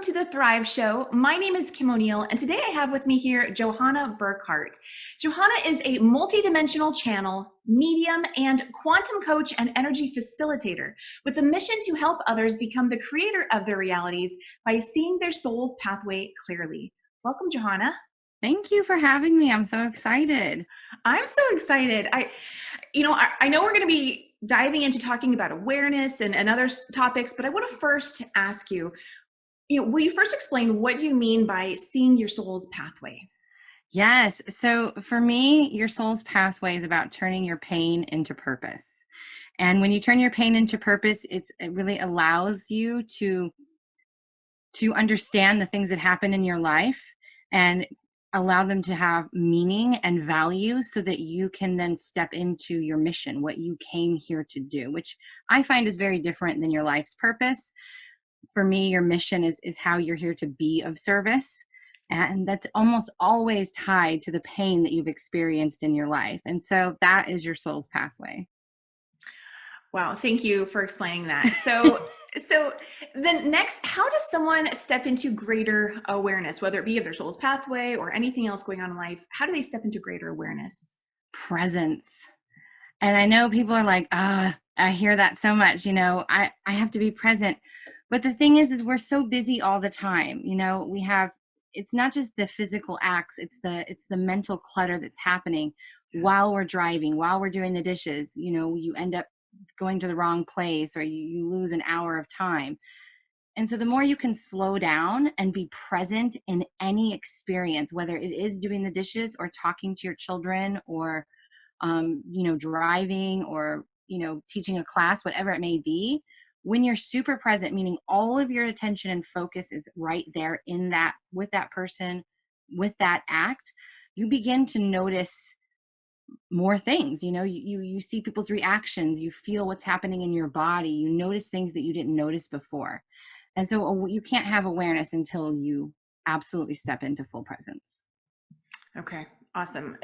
Welcome to the Thrive Show. My name is Kim O'Neill, and today I have with me here Johanna Burkhardt. Johanna is a multidimensional channel, medium, and quantum coach and energy facilitator with a mission to help others become the creator of their realities by seeing their soul's pathway clearly. Welcome, Johanna. Thank you for having me. I'm so excited. I'm so excited. I know we're going to be diving into talking about awareness and other topics, but I want to first ask you, will you first explain what you mean by seeing your soul's pathway? Yes. So for me, your soul's pathway is about turning your pain into purpose. And when you turn your pain into purpose, it really allows you to understand the things that happen in your life and allow them to have meaning and value so that you can then step into your mission, what you came here to do, which I find is very different than your life's purpose. For me, your mission is how you're here to be of service. And that's almost always tied to the pain that you've experienced in your life. And so that is your soul's pathway. Wow. Thank you for explaining that. So then next, how does someone step into greater awareness, whether it be of their soul's pathway or anything else going on in life? How do they step into greater awareness? Presence. And I know people are like, I hear that so much, I have to be present. But the thing is we're so busy all the time. It's not just the physical acts, it's the mental clutter that's happening while we're driving, while we're doing the dishes. You end up going to the wrong place, or you lose an hour of time. And so the more you can slow down and be present in any experience, whether it is doing the dishes or talking to your children or, driving or, teaching a class, whatever it may be, when you're super present, meaning all of your attention and focus is right there in that, with that person, with that act, you begin to notice more things. You see people's reactions, you feel what's happening in your body, you notice things that you didn't notice before. And so you can't have awareness until you absolutely step into full presence. Okay, awesome.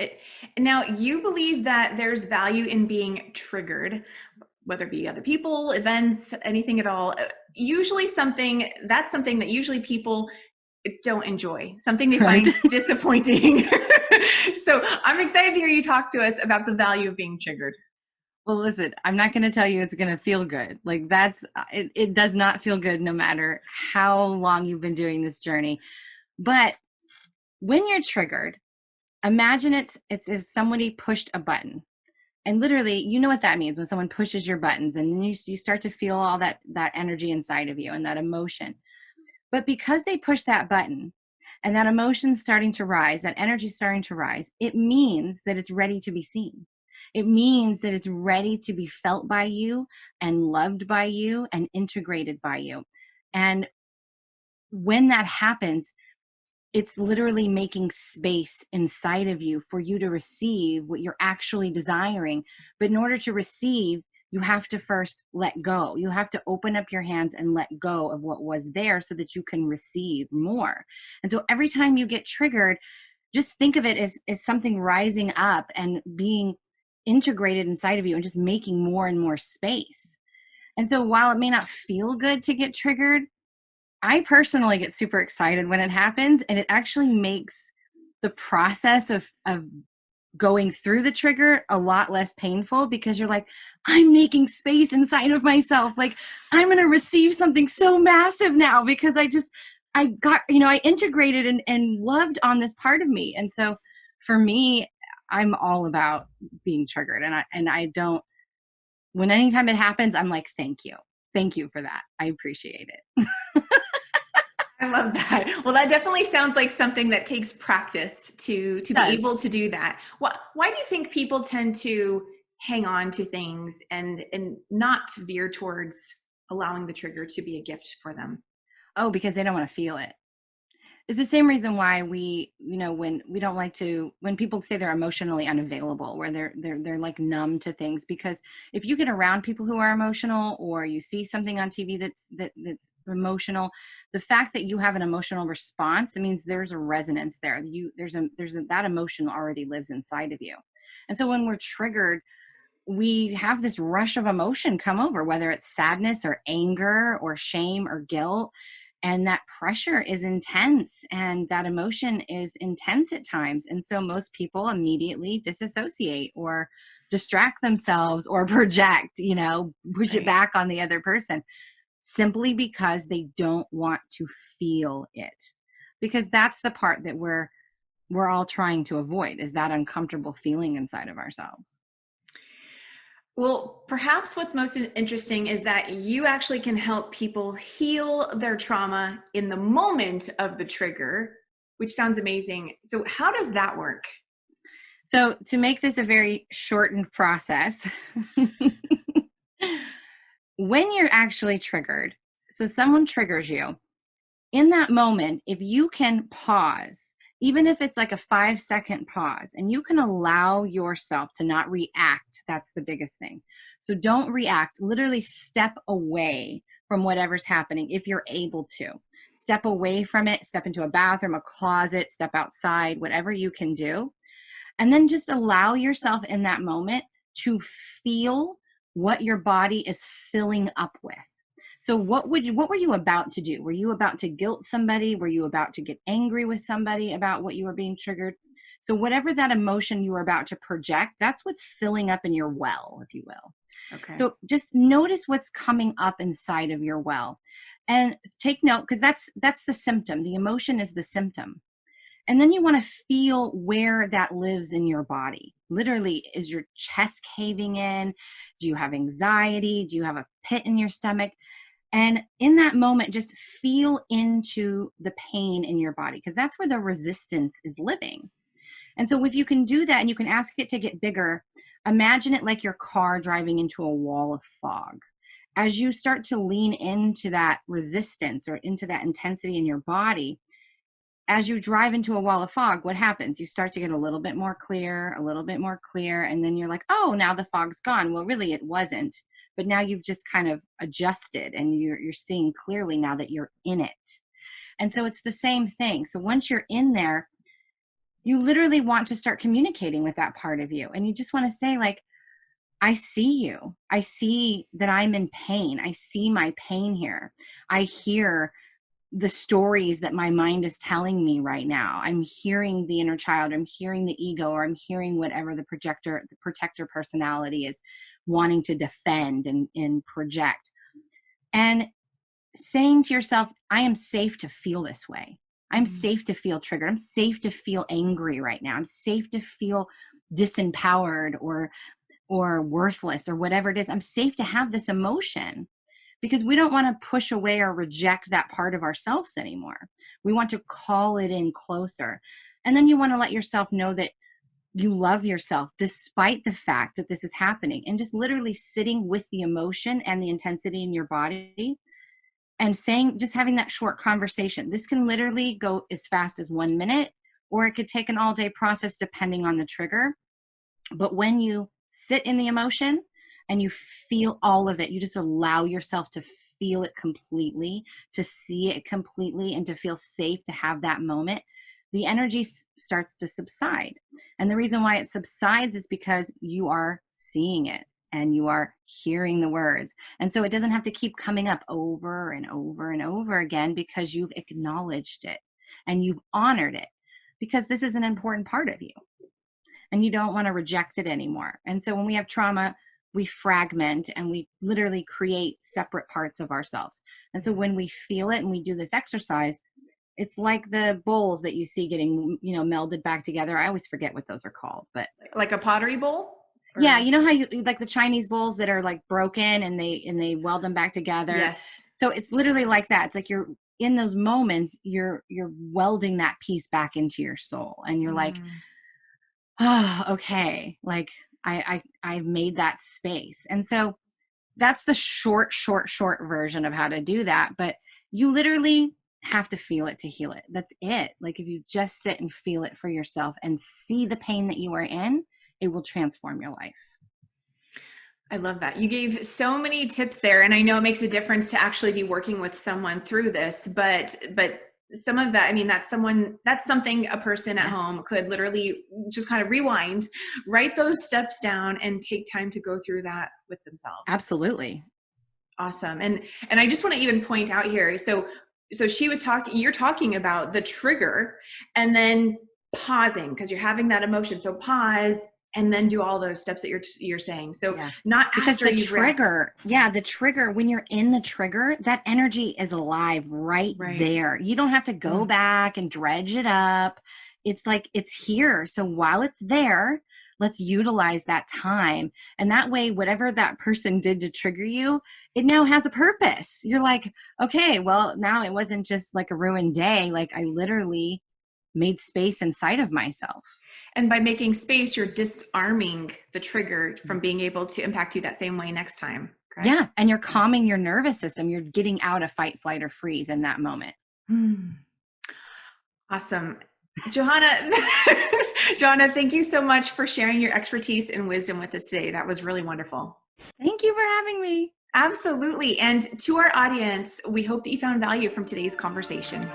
Now, you believe that there's value in being triggered, whether it be other people, events, anything at all. Usually something that usually people don't enjoy, something they Right. find disappointing. So I'm excited to hear you talk to us about the value of being triggered. Well, listen, I'm not going to tell you it's going to feel good. Like it does not feel good no matter how long you've been doing this journey. But when you're triggered, imagine it's if somebody pushed a button. And literally, you know what that means when someone pushes your buttons, and then you start to feel all that energy inside of you and that emotion. But because they push that button and that emotion's starting to rise, that energy's starting to rise, it means that it's ready to be seen. It means that it's ready to be felt by you and loved by you and integrated by you. And when that happens, it's literally making space inside of you for you to receive what you're actually desiring. But in order to receive, you have to first let go. You have to open up your hands and let go of what was there so that you can receive more. And so every time you get triggered, just think of it as something rising up and being integrated inside of you and just making more and more space. And so while it may not feel good to get triggered, I personally get super excited when it happens, and it actually makes the process of going through the trigger a lot less painful, because you're like, I'm making space inside of myself. Like, I'm going to receive something so massive now because I got, I integrated and loved on this part of me. And so for me, I'm all about being triggered. And I don't, when anytime it happens, I'm like, thank you. Thank you for that. I appreciate it. I love that. Well, that definitely sounds like something that takes practice to be able to do that. Why do you think people tend to hang on to things and not veer towards allowing the trigger to be a gift for them? Oh, because they don't want to feel it. It's the same reason why we, when we don't like to, when people say they're emotionally unavailable, where they're like numb to things, because if you get around people who are emotional, or you see something on TV that's emotional, the fact that you have an emotional response, it means there's a resonance there. That emotion already lives inside of you. And so when we're triggered, we have this rush of emotion come over, whether it's sadness or anger or shame or guilt. And that pressure is intense, and that emotion is intense at times. And so most people immediately disassociate or distract themselves or project, push it Right. back on the other person, simply because they don't want to feel it. Because that's the part that we're all trying to avoid, is that uncomfortable feeling inside of ourselves. Well, perhaps what's most interesting is that you actually can help people heal their trauma in the moment of the trigger, which sounds amazing. So, how does that work? So to make this a very shortened process, when you're actually triggered, so someone triggers you, in that moment, if you can pause, even if it's like a 5-second pause, and you can allow yourself to not react, that's the biggest thing. So don't react, literally step away from whatever's happening if you're able to. Step away from it, step into a bathroom, a closet, step outside, whatever you can do. And then just allow yourself in that moment to feel what your body is filling up with. So what were you about to do? Were you about to guilt somebody? Were you about to get angry with somebody about what you were being triggered? So whatever that emotion you were about to project, that's what's filling up in your well, if you will. Okay. So just notice what's coming up inside of your well, and take note, because that's the symptom. The emotion is the symptom. And then you want to feel where that lives in your body. Literally, is your chest caving in? Do you have anxiety? Do you have a pit in your stomach? And in that moment, just feel into the pain in your body, because that's where the resistance is living. And so if you can do that and you can ask it to get bigger, imagine it like your car driving into a wall of fog. As you start to lean into that resistance or into that intensity in your body, as you drive into a wall of fog, what happens? You start to get a little bit more clear, a little bit more clear, and then you're like, oh, now the fog's gone. Well, really, it wasn't. But now you've just kind of adjusted, and you're seeing clearly now that you're in it. And so it's the same thing. So once you're in there, you literally want to start communicating with that part of you. And you just want to say, like, I see you. I see that I'm in pain. I see my pain here. I hear the stories that my mind is telling me right now. I'm hearing the inner child, I'm hearing the ego, or I'm hearing whatever the protector personality is wanting to defend and project. And saying to yourself, I am safe to feel this way. I'm safe to feel triggered. I'm safe to feel angry right now. I'm safe to feel disempowered or worthless or whatever it is. I'm safe to have this emotion, because we don't want to push away or reject that part of ourselves anymore. We want to call it in closer. And then you want to let yourself know that you love yourself despite the fact that this is happening, and just literally sitting with the emotion and the intensity in your body and saying, just having that short conversation. This can literally go as fast as 1 minute, or it could take an all-day process depending on the trigger. But when you sit in the emotion and you feel all of it, you just allow yourself to feel it completely, to see it completely, and to feel safe to have that moment, the energy starts to subside. And the reason why it subsides is because you are seeing it and you are hearing the words. And so it doesn't have to keep coming up over and over and over again, because you've acknowledged it and you've honored it, because this is an important part of you and you don't want to reject it anymore. And so when we have trauma, we fragment and we literally create separate parts of ourselves. And so when we feel it and we do this exercise, it's like the bowls that you see getting, melded back together. I always forget what those are called, but Like a pottery bowl? Or... Yeah, you know how you like the Chinese bowls that are like broken and they weld them back together. Yes. So it's literally like that. It's like you're in those moments, you're welding that piece back into your soul, and you're like, oh, okay, like I made that space. And so that's the short version of how to do that. But you literally have to feel it to heal it. That's it. Like if you just sit and feel it for yourself and see the pain that you are in, it will transform your life. I love that. You gave so many tips there, and I know it makes a difference to actually be working with someone through this, but some of that, I mean, that's something a person at home could literally just kind of rewind, write those steps down, and take time to go through that with themselves. Absolutely. Awesome. And I just want to even point out here, so so she was talking, you're talking about the trigger and then pausing because you're having that emotion. So pause and then do all those steps that you're saying. So not because after the you've trigger, the trigger, when you're in the trigger, that energy is alive right there. You don't have to go back and dredge it up. It's like it's here. So while it's there, let's utilize that time. And that way, whatever that person did to trigger you, it now has a purpose. You're like, okay, well, now it wasn't just like a ruined day. Like I literally made space inside of myself. And by making space, you're disarming the trigger from being able to impact you that same way next time. Correct? Yeah. And you're calming your nervous system. You're getting out of fight, flight, or freeze in that moment. Awesome. Johanna, Johanna, thank you so much for sharing your expertise and wisdom with us today. That was really wonderful. Thank you for having me. Absolutely. And to our audience, we hope that you found value from today's conversation.